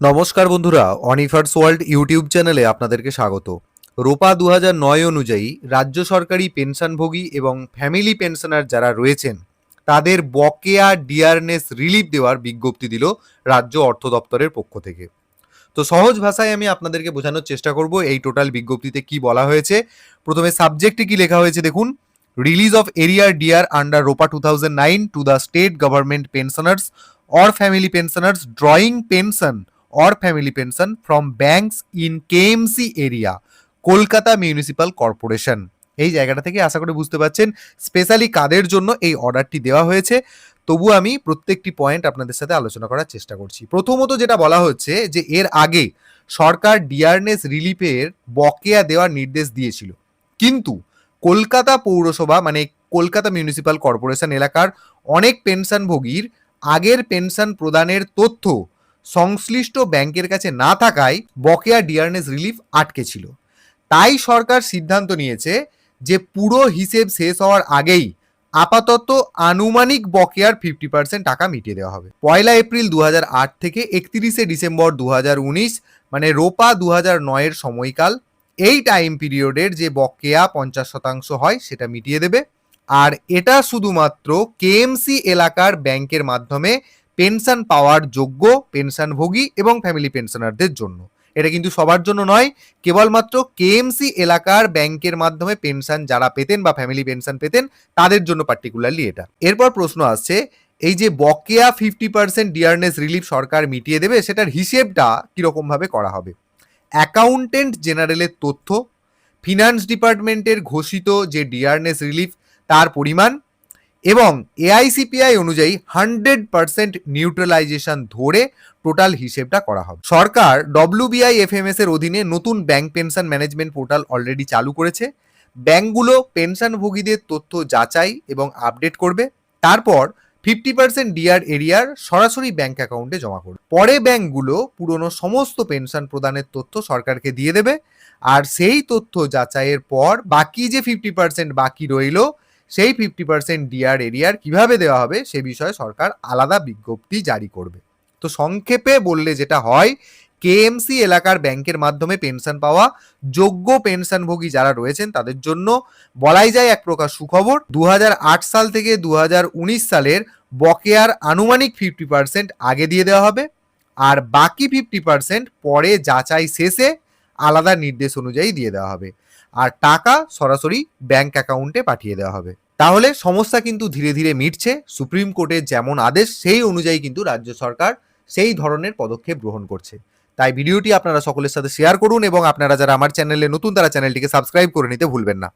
নমস্কার বন্ধুরা, অনিফার্স world YouTube চ্যানেলে আপনাদেরকে স্বাগত। রোপা 2009 অনুযায়ী রাজ্য সরকারি পেনশনভোগী এবং ফ্যামিলি পেনশনার যারা রয়েছেন তাদের বকেয়া ডিয়ারনেস রিলিফ দেওয়ার বিজ্ঞপ্তি দিল রাজ্য অর্থ দপ্তরের পক্ষ থেকে। তো সহজ ভাষায় আমি আপনাদেরকে বোঝানোর চেষ্টা করব এই টোটাল বিজ্ঞপ্তিতে কি বলা হয়েছে। প্রথমে সাবজেক্টে কি লেখা হয়েছে দেখুন, রিলিজ অফ এরিয়ার ডিয়ার আন্ডার রোপা 2009 to the state government pensioners or family pensioners drawing pension or family pension from banks in KMC area, Kolkata municipal corporation. এই জায়গাটা থেকে আশা করে বুঝতে পারছেন স্পেশালি কাদের জন্য এই অর্ডারটি দেওয়া হয়েছে। তবু আমি প্রত্যেকটি পয়েন্ট আপনাদের সাথে আলোচনা করার চেষ্টা করছি। প্রথমত যেটা বলা হচ্ছে যে এর আগে সরকার ডিয়ারনেস রিলিফের বকেয়া দেওয়ার নির্দেশ দিয়েছিল, কিন্তু কলকাতা পৌরসভা মানে কলকাতা মিউনিসিপাল কর্পোরেশন এলাকার অনেক পেনশনভোগীর আগের পেনশন প্রদানের তথ্য সংশ্লিষ্ট ব্যাংকের কাছে না থাকায় বকেয়া ডিয়ারনেস রিলিফ আটকে ছিল। তাই সরকার সিদ্ধান্ত নিয়েছে যে পুরো হিসেব শেষ হওয়ার আগেই আপাতত আনুমানিক বকেয়ার 50% টাকা মিটিয়ে দেওয়া হবে। 1 এপ্রিল 2008 থেকে 31 ডিসেম্বর 2019 মানে রোপা 2009 সময়কাল, এই টাইম পিরিয়ডের যে বকেয়া 50% হয় সেটা মিটিয়ে দেবে। আর এটা শুধুমাত্র কেএমসি এলাকার ব্যাংকের মাধ্যমে পেনশন পাওয়ার যোগ্য পেনশনভোগী এবং ফ্যামিলি পেনশনারদের জন্য। এটা কিন্তু সবার জন্য নয়, কেবলমাত্র কেএমসি এলাকার ব্যাংকের মাধ্যমে পেনশন যারা পেতেন বা ফ্যামিলি পেনশন পেতেন তাদের জন্য পার্টিকুলারলি এটা। এরপর প্রশ্ন আসছে, এই যে বকেয়া 50% ডিয়ারনেস রিলিফ সরকার মিটিয়ে দেবে সেটার হিসেবটা কিরকম ভাবে করা হবে। অ্যাকাউন্টেন্ট জেনারেলের তথ্য, ফিনান্স ডিপার্টমেন্টের ঘোষিত যে ডিয়ারনেস রিলিফ তার পরিমাণ এবং এআইসিপিআই অনুযায়ী 100% নিউট্রালাইজেশন ধরে টোটাল হিসেবটা করা হবে। সরকার WBIFMS এর অধীনে নতুন bank pension management portal already চালু করেছে। ব্যাংকগুলো পেনশনভোগীদের তথ্য যাচাই এবং আপডেট করবে, তারপর 50% ডিআর এরিয়ার সরাসরি ব্যাংক অ্যাকাউন্টে জমা করবে। পরে ব্যাংকগুলো পুরনো সমস্ত পেনশন প্রদানের তথ্য সরকারকে দিয়ে দেবে, আর সেই তথ্য যাচাইয়ের পর বাকি যে 50% বাকি রইল সেই 50% ডিআর এরিয়ার কিভাবে দেওয়া হবে সে বিষয়ে সরকার আলাদা বিজ্ঞপ্তি জারি করবে। তো সংক্ষেপে বললে যেটা হয়, কেএমসি এলাকার ব্যাংকের মাধ্যমে পেনশন পাওয়া যোগ্য পেনশনভোগী যারা রয়েছেন তাদের জন্য বলাই যায় এক প্রকার সুখবর। 2008 সাল থেকে 2019 সালের বকেয়ার আনুমানিক 50% আগে দিয়ে দেওয়া হবে, আর বাকি 50% পরে যাচাই শেষে আলাদা নির্দেশ অনুযায়ী দিয়ে দেওয়া হবে, আর টাকা সরাসরি ব্যাংক অ্যাকাউন্টে পাঠিয়ে দেওয়া হবে। তাহলে সমস্যা কিন্তু ধীরে ধীরে মিটছে। সুপ্রিম কোর্টের যেমন আদেশ সেই অনুযায়ী কিন্তু রাজ্য সরকার সেই ধরনের পদক্ষেপ গ্রহণ করছে। তাই ভিডিওটি আপনারা সকলের সাথে শেয়ার করুন এবং আপনারা যারা আমার চ্যানেলে নতুন তারা চ্যানেলটিকে সাবস্ক্রাইব করে নিতে ভুলবেন না।